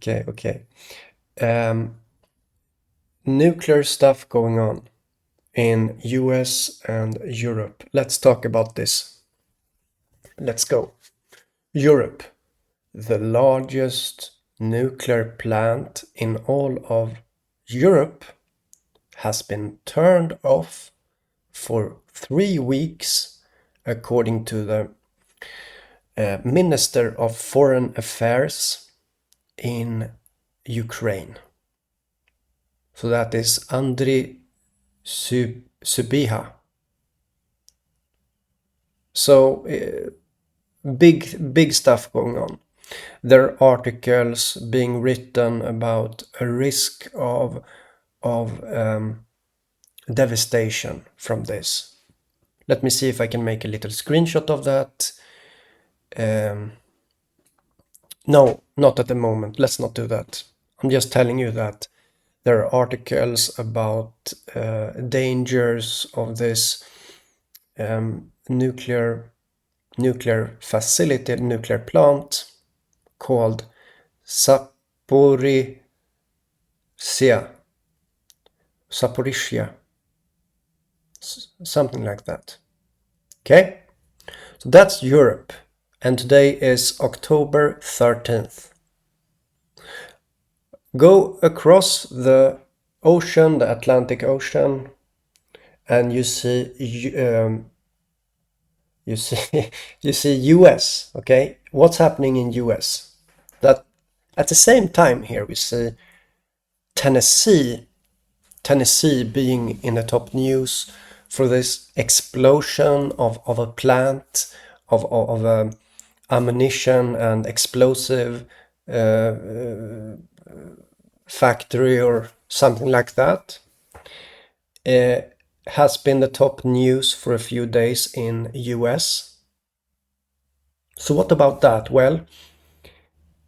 Okay. Nuclear stuff going on in US and Europe. Let's talk about this. Let's go. Europe, the largest nuclear plant in all of Europe, has been turned off for 3 weeks, according to the Minister of Foreign Affairs in Ukraine. So that is Andriy Sybiha. So big stuff going on. There are articles being written about a risk of devastation from this. Let me see if I can make a little screenshot of that. No, not at the moment. Let's not do that. I'm just telling you that there are articles about dangers of this nuclear facility, nuclear plant called Zaporizhia, something like that. Okay, so that's Europe, and today is October 13th. Go across the ocean, the Atlantic Ocean, and you see you see US. Okay, what's happening in US? That at the same time here we see Tennessee being in the top news for this explosion of a plant of ammunition and explosive factory or something like that. Has been the top news for a few days in US. So what about that? Well,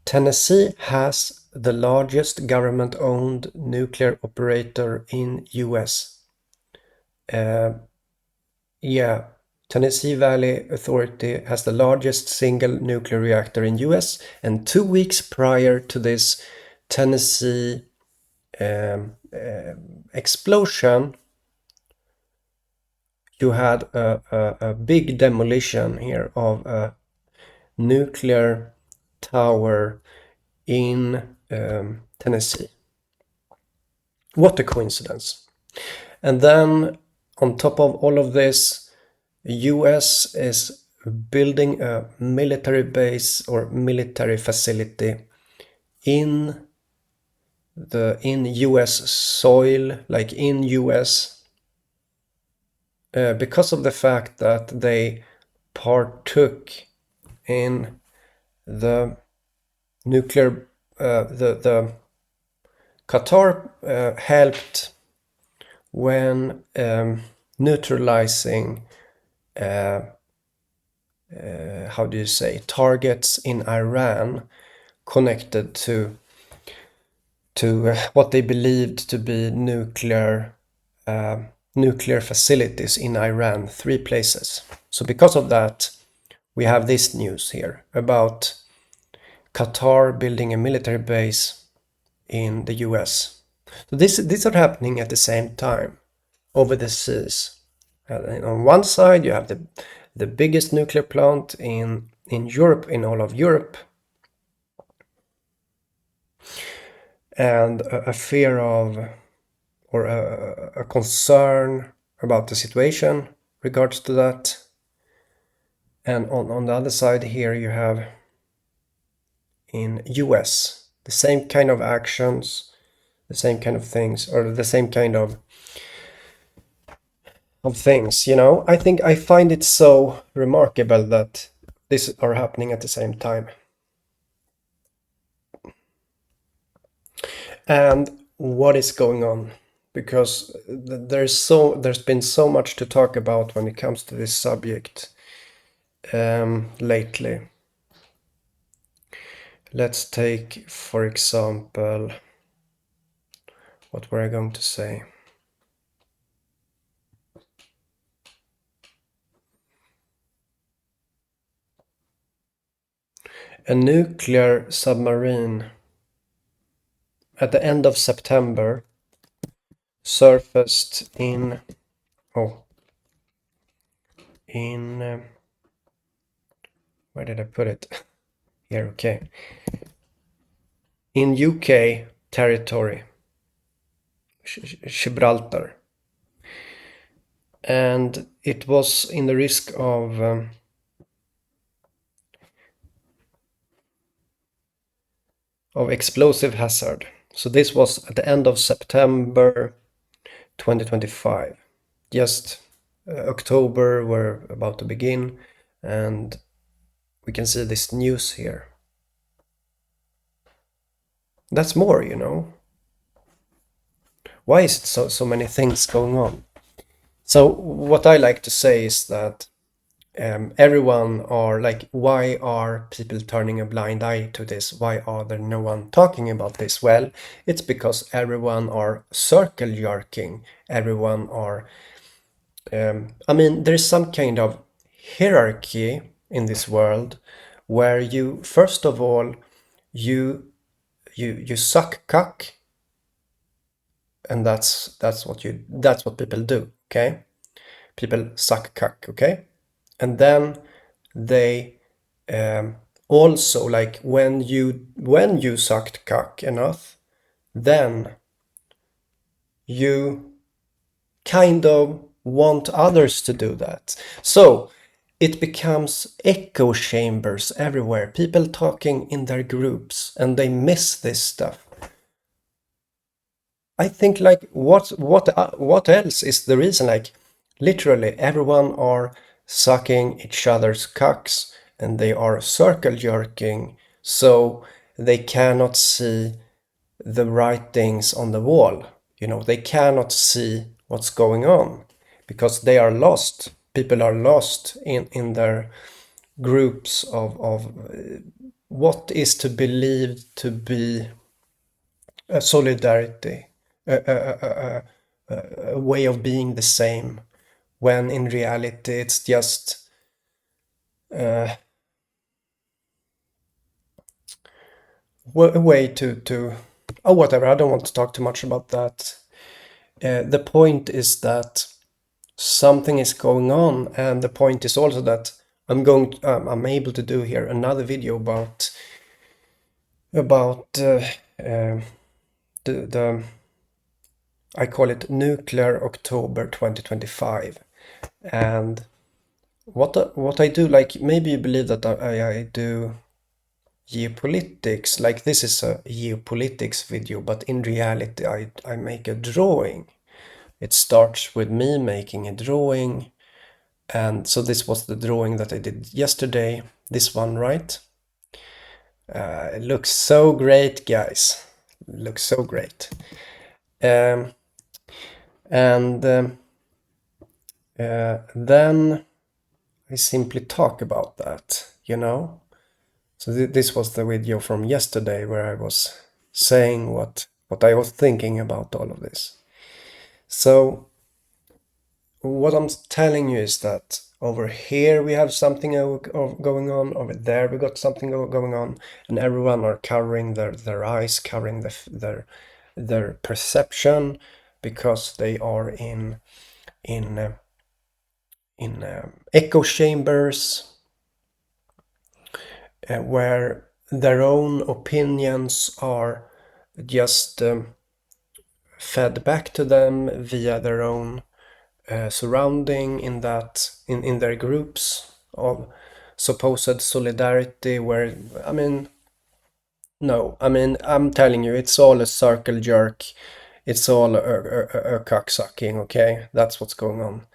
Tennessee has the largest government-owned nuclear operator in US. Tennessee Valley Authority has the largest single nuclear reactor in US, and 2 weeks prior to this Tennessee explosion, you had a big demolition here of a nuclear tower in Tennessee. What a coincidence. And then on top of all of this, US is building a military base or military facility in US soil, like in US, because of the fact that they partook in the nuclear, the Qatar helped when neutralizing how do you say, targets in Iran connected to what they believed to be nuclear facilities in Iran, 3 places. So because of that, we have this news here about Qatar building a military base in the US. So these are happening at the same time over the seas. On one side, you have the biggest nuclear plant in Europe, in all of Europe, and a fear of, or a concern about the situation regards to that. And on the other side here you have in US the same kind of actions, the same kind of things, or the same kind of things, you know. I find it so remarkable that these are happening at the same time. And what is going on? Because there's been so much to talk about when it comes to this subject lately. Let's take, for example, what were I going to say? A nuclear submarine at the end of September surfaced in where did I put it? Here, okay. In UK territory, Gibraltar. And it was in the risk of explosive hazard. So this was at the end of September 2025. Just October were about to begin, and we can see this news here. That's more, you know. Why is it so many things going on? So what I like to say is that everyone are like, why are people turning a blind eye to this? Why are there no one talking about this? Well, it's because everyone are circle jerking. Everyone are, I mean, there's some kind of hierarchy in this world where you, first of all, you suck cuck, and that's what people do, okay? People suck cuck, okay? And then they also, like, when you sucked cock enough, then you kind of want others to do that. So it becomes echo chambers everywhere, people talking in their groups, and they miss this stuff. I think, like, what else is the reason? Like, literally everyone are sucking each other's cocks, and they are circle jerking, so they cannot see the writings on the wall. You know, they cannot see what's going on because they are lost. People are lost in their groups of what is to believe to be a solidarity, a way of being the same, when in reality it's just a way to oh, whatever. I don't want to talk too much about that. The point is that something is going on, and the point is also that I'm able to do here another video about the I call it Nuclear October 2025. And what I do, like, maybe you believe that I do geopolitics, like this is a geopolitics video, but in reality I make a drawing. It starts with me making a drawing, and so this was the drawing that I did yesterday, this one, right? It looks so great, guys. It looks so great. And then I simply talk about that, you know? So this was the video from yesterday where I was saying what I was thinking about all of this. So what I'm telling you is that over here we have something going on, over there we got something going on, and everyone are covering their eyes, covering their perception, because they are in echo chambers where their own opinions are just fed back to them via their own surrounding in their groups of supposed solidarity, where, I mean, no, I mean, I'm telling you, it's all a circle jerk, it's all a cocksucking, okay? That's what's going on.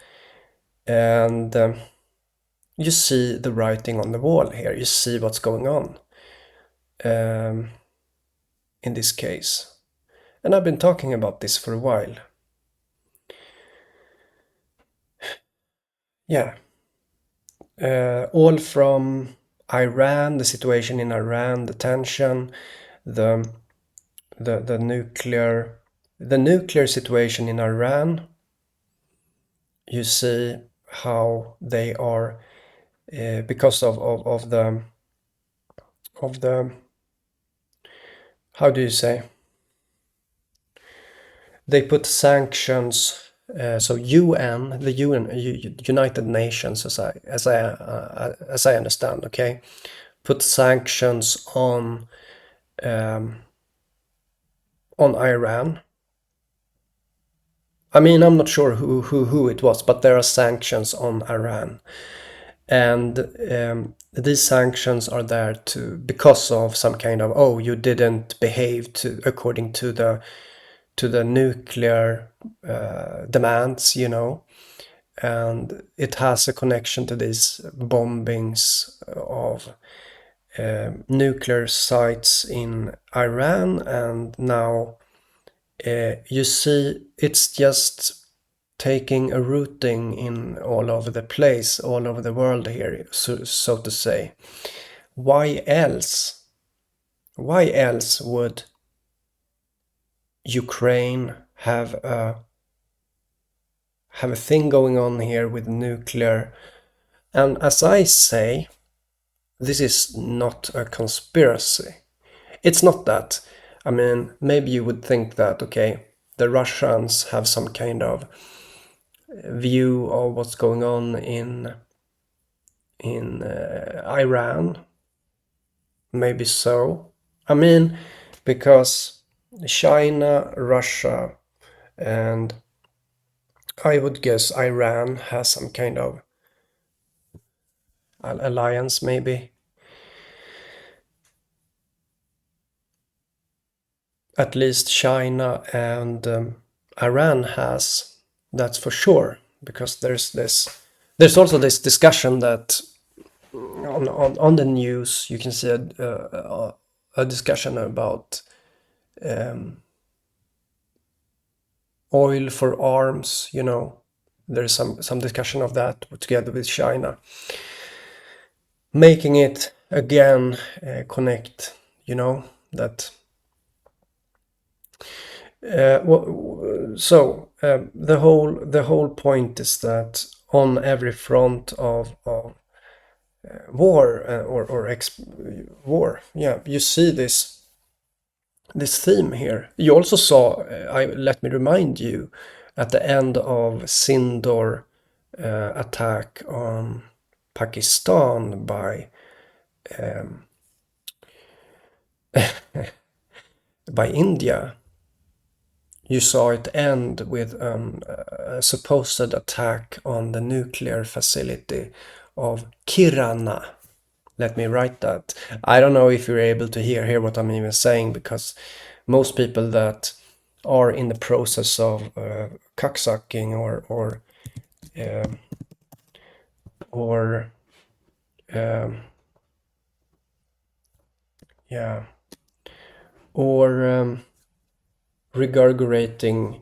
And you see the writing on the wall here, you see what's going on in this case. And I've been talking about this for a while. Yeah. All from Iran, the situation in Iran, the tension, the nuclear situation in Iran. You see how they are because of the how do you say, they put sanctions. So UN, the UN, United Nations, as I understand, okay, put sanctions on Iran. I mean, I'm not sure who it was, but there are sanctions on Iran, and these sanctions are there to because of some kind of, oh, you didn't behave to according to the nuclear demands, you know, and it has a connection to these bombings of nuclear sites in Iran, and now you see it's just taking a rooting in all over the place, all over the world here, so to say. Why else? Why else would Ukraine have a thing going on here with nuclear? And as I say, this is not a conspiracy. It's not that. I mean, maybe you would think that, okay, the Russians have some kind of view of what's going on in Iran. Maybe so. I mean, because China, Russia, and I would guess Iran has some kind of alliance, maybe. At least China and Iran has, that's for sure. Because there's also this discussion that on the news you can see a discussion about oil for arms. You know, there's some discussion of that together with China, making it again connect. You know that. The whole point is that on every front of war war, yeah, you see this theme here. You also saw, let me remind you, at the end of Sindor attack on Pakistan by India, you saw it end with a supposed attack on the nuclear facility of Kirana. Let me write that. I don't know if you're able to hear what I'm even saying, because most people that are in the process of cocksucking um, or yeah, or regurgitating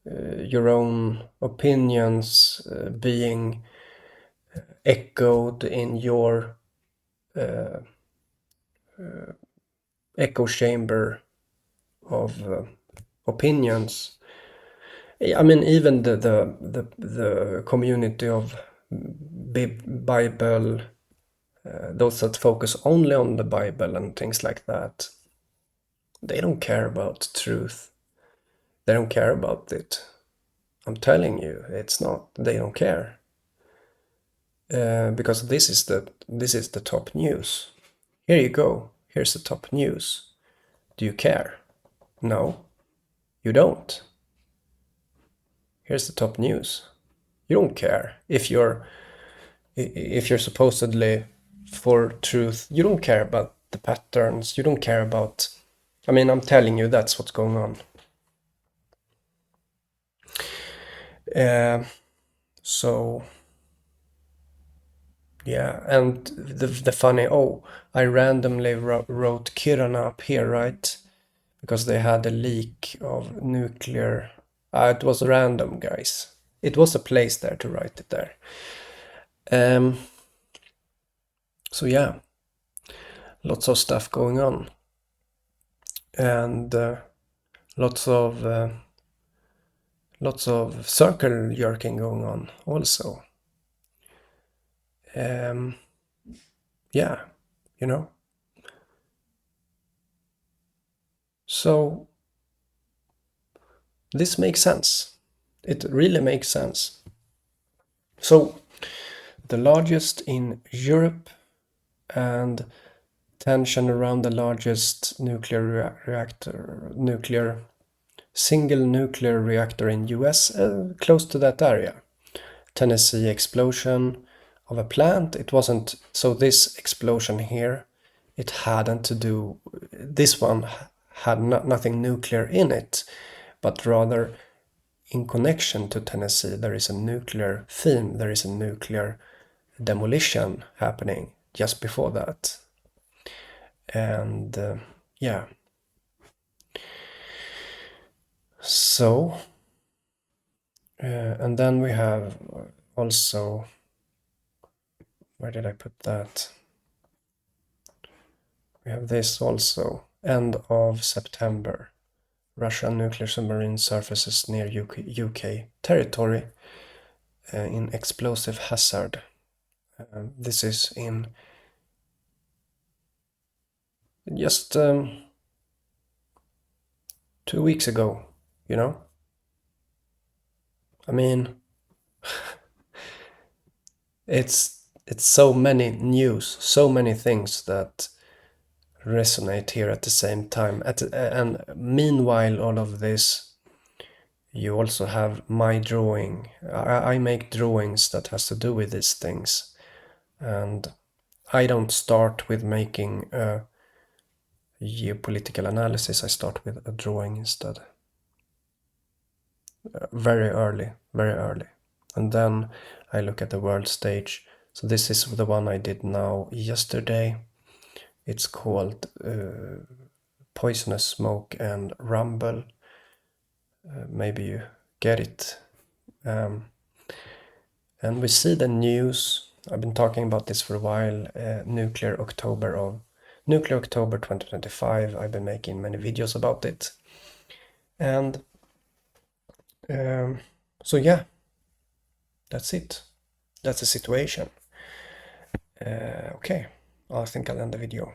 your own opinions being echoed in your echo chamber of opinions. I mean, even the community of Bible, those that focus only on the Bible and things like that, they don't care about truth. They don't care about it. I'm telling you, it's not. They don't care because this is the top news. Here you go. Here's the top news. Do you care? No, you don't. Here's the top news. You don't care if you're supposedly for truth. You don't care about the patterns. You don't care about. I mean, I'm telling you, that's what's going on. So yeah, and the funny, oh, I randomly wrote Kirana up here, right? Because they had a leak of nuclear. It was random, guys. It was a place there to write it there. So yeah, lots of stuff going on, and lots of circle jerking going on also. Yeah, you know. So this makes sense. It really makes sense. So, the largest in Europe, and tension around the largest single nuclear reactor in US, close to that area. Tennessee explosion of a plant. It wasn't, so this explosion here, it hadn't to do, this one had nothing nuclear in it, but rather in connection to Tennessee, there is a nuclear theme, there is a nuclear demolition happening just before that. And yeah. So, and then we have also, where did I put that? We have this also, end of September. Russian nuclear submarine surfaces near UK territory in explosive hazard. This is in just 2 weeks ago, you know? I mean, it's so many news, so many things that resonate here at the same time. And meanwhile, all of this, you also have my drawing. I make drawings that has to do with these things. And I don't start with making a geopolitical analysis. I start with a drawing instead. Very early, very early. And then I look at the world stage. So this is the one I did now yesterday. It's called Poisonous Smoke and Rumble. Maybe you get it. And we see the news. I've been talking about this for a while. Nuclear October 2025. I've been making many videos about it. And so yeah, that's it. That's the situation. Okay, I think I'll end the video.